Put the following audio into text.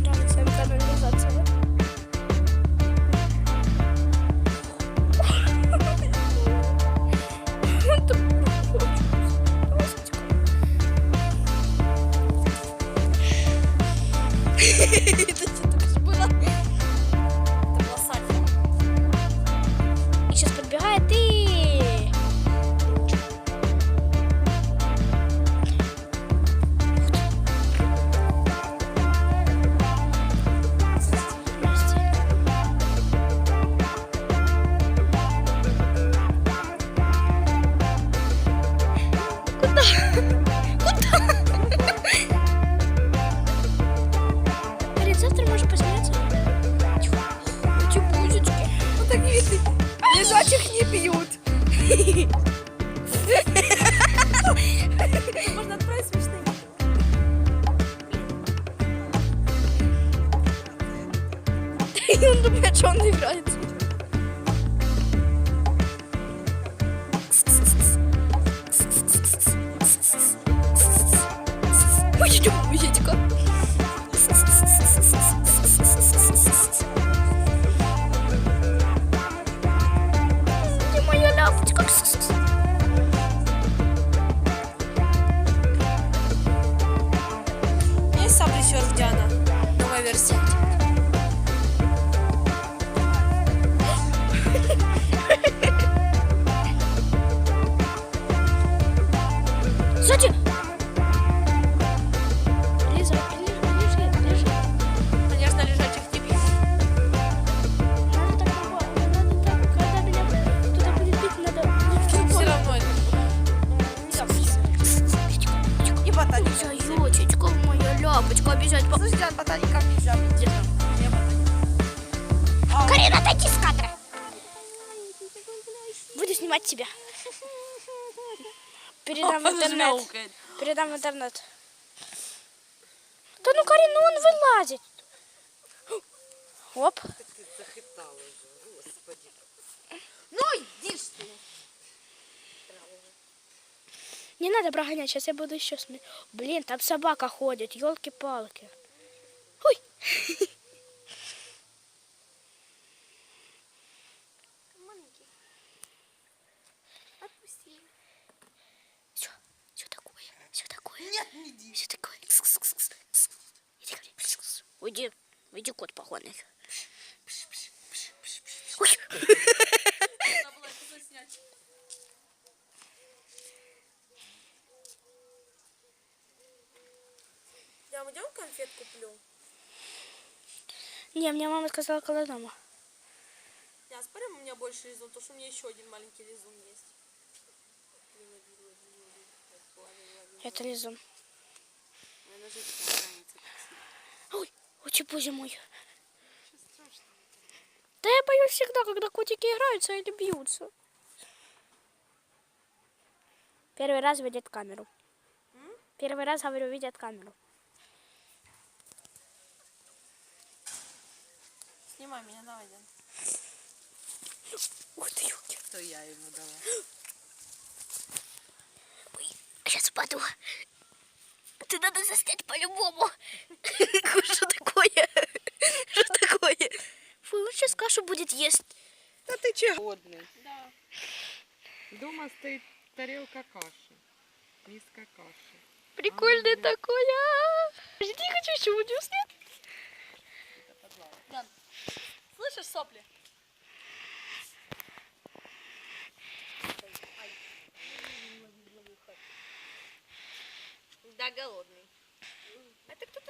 Нравится канализация, да? Это что только что было? Это была сальса. И сейчас подбегает и... Куда? Завтра можешь посмеяться. Эти пузички. Вот так видны. Лежачих не бьют. Можно отправить смешные. И он думает, что он играется. Ой, что пузичка. Где моя ляпочка? Есть сабли Диана? Новая версия. Сзади! Лиза, лежи. Конечно, лежачих не бьют. Надо так, когда меня туда будет бить, надо... Все равно это не так. И ботаник. Зайчечка, моя ляпочка, обижать. Слушай, Диан, ботаник как нельзя быть. Я ботаник. Карина, отойди с кадра. Буду снимать тебя. Передам в интернет. Передам в интернет. Да ну, Карин, ну он вылазит. Оп. Ты захитала уже, господи. Ну, иди ж ты. Не надо прогонять, сейчас я буду еще смотреть. Блин, там собака ходит, елки-палки. Ой. Маленький. Отпусти. Все такое, все такое. Нет, не иди. Все такое. Иди ко мне. Уйди, кот походный. Ой. Надо было это заснять. Я идем конфет куплю? Не, мне мама сказала, когда дома. Я спорим, у меня больше лизун, потому что у меня еще один маленький лизун есть. Это лизун. Ой, очень боже мой. Да я боюсь всегда, когда котики играются или бьются. Первый раз видят камеру. Первый раз, говорю, видят камеру. Снимай меня, давай, Дэн. Ух ты, ёлки. То я ему дала. Ой, сейчас упаду. Ты надо заснять по-любому. Что такое? Что такое? Фу, он сейчас кашу будет есть. Да ты че? Годный. Да. Дома стоит тарелка каши. Миска каши. Прикольный такой. Жди, хочу еще удюсни. Дэн, слышишь сопли? Да, голодный. Это кто-то